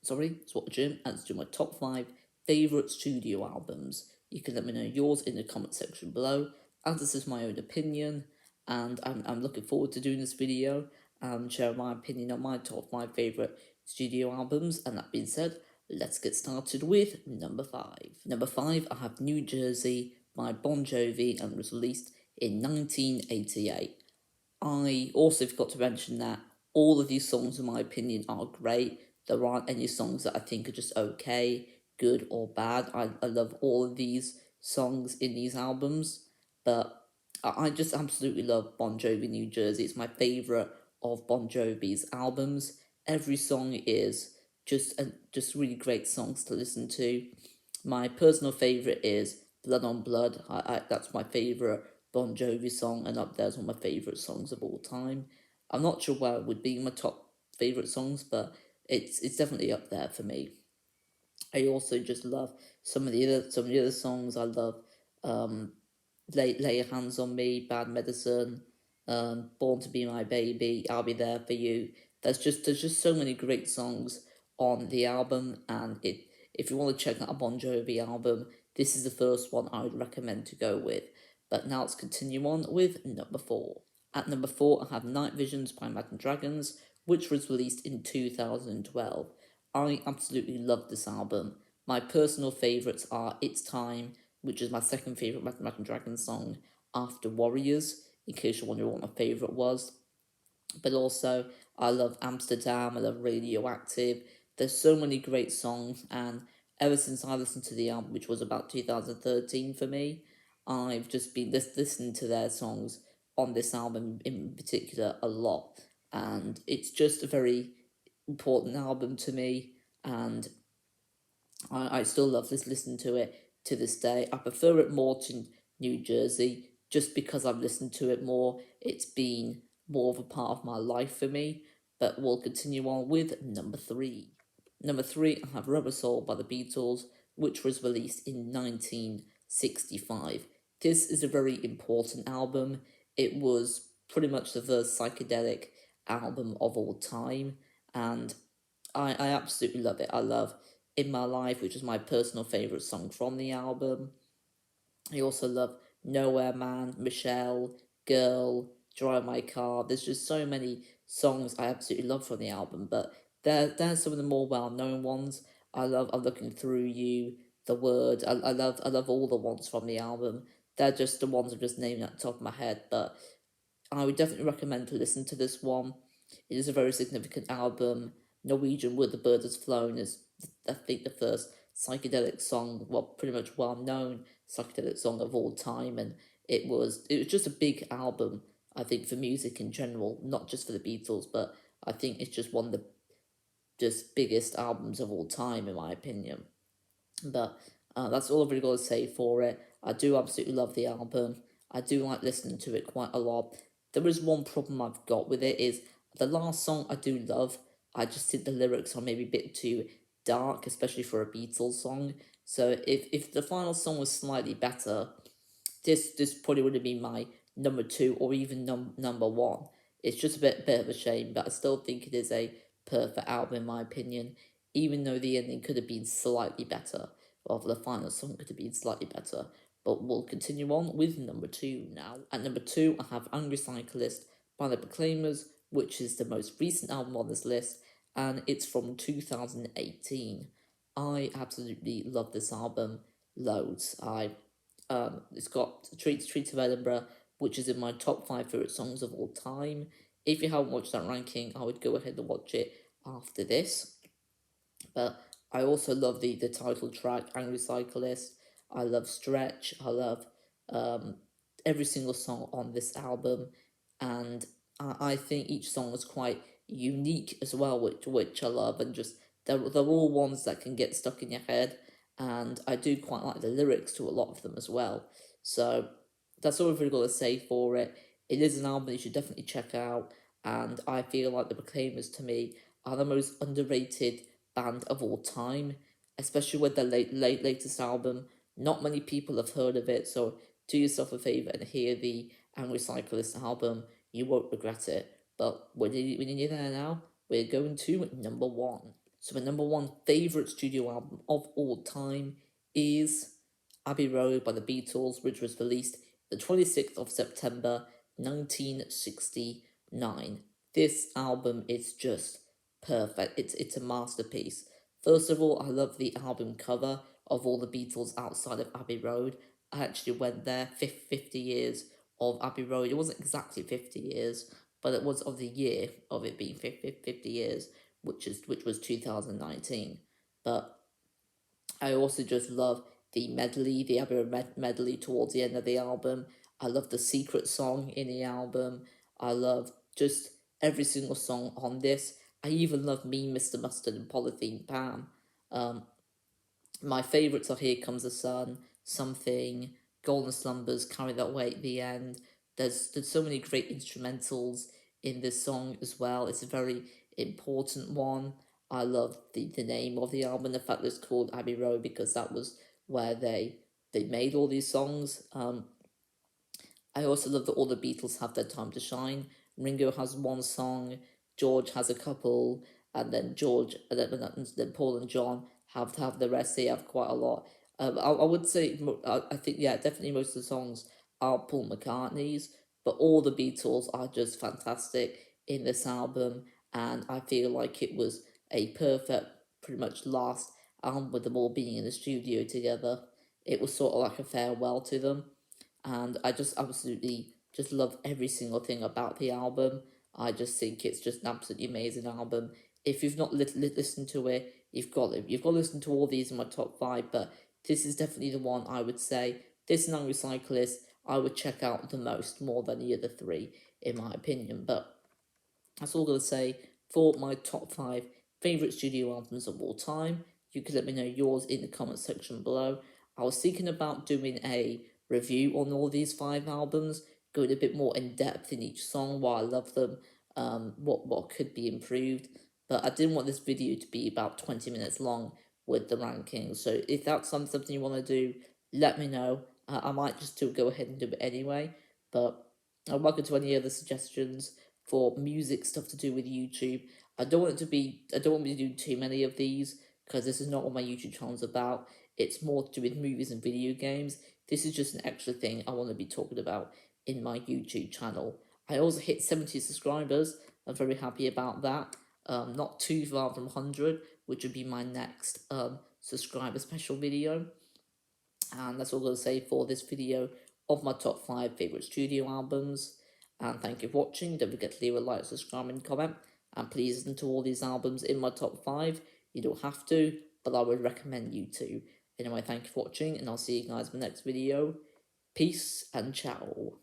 It's what Jim, and let's do my top 5 favourite studio albums. You can let me know yours in the comment section below, as this is my own opinion, and I'm looking forward to doing this video and sharing my opinion on my top 5 favourite studio albums. And that being said, let's get started with number 5. Number 5, I have New Jersey by Bon Jovi and was released in 1988. I also forgot to mention that all of these songs, in my opinion, are great. There aren't any songs that I think are just okay, good, or bad. I love all of these songs in these albums, but I just absolutely love Bon Jovi New Jersey. It's my favourite of Bon Jovi's albums. Every song is just really great songs to listen to. My personal favourite is Blood on Blood. That's my favourite Bon Jovi song, and up there's one of my favourite songs of all time. I'm not sure where it would be in my top favourite songs, but it's definitely up there for me. I also just love some of the other songs. I love um, Lay Your Hands on Me, Bad Medicine, Born to Be My Baby, I'll Be There for You. There's just so many great songs on the album, and if you want to check out a Bon Jovi album, this is the first one I would recommend to go with. But now let's continue on with number 4. At number 4, I have Night Visions by Imagine Dragons, which was released in 2012. I absolutely love this album. My personal favourites are It's Time, which is my second favourite Imagine Dragons song after Warriors, in case you're wondering what my favourite was. But also, I love Amsterdam, I love Radioactive. There's so many great songs, and ever since I listened to the album, which was about 2013 for me, I've just been listening to their songs on this album in particular a lot. And it's just a very important album to me, and I still love listening to it to this day. I prefer it more to New Jersey just because I've listened to it more. It's been more of a part of my life for me. But we'll continue on with number 3. Number 3, I have Rubber Soul by the Beatles, which was released in 1965. This is a very important album. It was pretty much the first psychedelic album of all time, and I absolutely love it. I love In My Life, which is my personal favourite song from the album. I also love Nowhere Man, Michelle, Girl, Drive My Car. There's just so many songs I absolutely love from the album, but they're some of the more well-known ones. I love I'm Looking Through You, The Word. I love all the ones from the album. They're just the ones I'm just naming at the top of my head, but I would definitely recommend to listen to this one. It is a very significant album. Norwegian Wood the Bird Has Flown is, I think, the first psychedelic song, well, pretty much well-known psychedelic song of all time, and it was just a big album, I think, for music in general, not just for the Beatles, but I think it's just one of the just biggest albums of all time, in my opinion. But that's all I've really got to say for it. I do absolutely love the album. I do like listening to it quite a lot. There is one problem I've got with it is the last song I do love. I just think the lyrics are maybe a bit too dark, especially for a Beatles song. So if the final song was slightly better, this probably would have been my number 2 or even number 1. It's just a bit of a shame, but I still think it is a perfect album in my opinion, even though the ending could have been slightly better, or the final song could have been slightly better. But we'll continue on with number 2 now. At number 2, I have Angry Cyclist by the Proclaimers, which is the most recent album on this list, and it's from 2018. I absolutely love this album loads. It's got Streets of Edinburgh, which is in my top 5 favourite songs of all time. If you haven't watched that ranking, I would go ahead and watch it after this. But I also love the title track, Angry Cyclist. I love Stretch. I love um, every single song on this album. And I think each song is quite unique as well, which I love. And just, they're all ones that can get stuck in your head. And I do quite like the lyrics to a lot of them as well. So that's all I've really got to say for it. It is an album you should definitely check out. And I feel like the Proclaimers, to me, are the most underrated band of all time, especially with their latest album. Not many people have heard of it, so do yourself a favour and hear the Angry Cyclist album. You won't regret it. But we're nearly there now. We're going to number 1. So my number one favourite studio album of all time is Abbey Road by the Beatles, which was released the 26th of September 1969. This album is just perfect. It's a masterpiece. First of all, I love the album cover of all the Beatles outside of Abbey Road. I actually went there 50 years of Abbey Road. It wasn't exactly 50 years, but it was of the year of it being 50 years, which was 2019. But I also just love the medley, the Abbey Road medley towards the end of the album. I love the secret song in the album. I love just every single song on this. I even love Me, Mr. Mustard, and Polythene Pam. Um, my favourites are Here Comes the Sun, Something, Golden Slumbers, Carry That Weight at the end. There's so many great instrumentals in this song as well. It's a very important one. I love the name of the album, the fact that it's called Abbey Road, because that was where they made all these songs. I also love that all the Beatles have their time to shine. Ringo has one song, George has a couple, and then then Paul and John have the rest. They have quite a lot. I would say I think yeah, definitely most of the songs are Paul McCartney's, but all the Beatles are just fantastic in this album, and I feel like it was a perfect, pretty much last album with them all being in the studio together. It was sort of like a farewell to them, and I just absolutely just love every single thing about the album. I just think it's just an absolutely amazing album. If you've not listened to it, you've got to listen to all these in my top five. But this is definitely the one I would say. This and Angry Cyclist I would check out the most, more than the other three, in my opinion. But that's all I'm going to say for my top five favourite studio albums of all time. You can let me know yours in the comment section below. I was thinking about doing a review on all these five albums, going a bit more in depth in each song, why I love them, what could be improved. But I didn't want this video to be about 20 minutes long with the rankings. So if that's something you want to do, let me know. I might just still go ahead and do it anyway. But I'm welcome to any other suggestions for music stuff to do with YouTube. I don't want to be doing too many of these, because this is not what my YouTube channel is about. It's more to do with movies and video games. This is just an extra thing I want to be talking about in my YouTube channel. I also hit 70 subscribers. I'm very happy about that. Not too far from 100, which would be my next subscriber special video. And that's all I'm going to say for this video of my top 5 favourite studio albums. And thank you for watching. Don't forget to leave a like, subscribe, and comment. And please listen to all these albums in my top 5. You don't have to, but I would recommend you to. Anyway, thank you for watching, and I'll see you guys in the next video. Peace and ciao.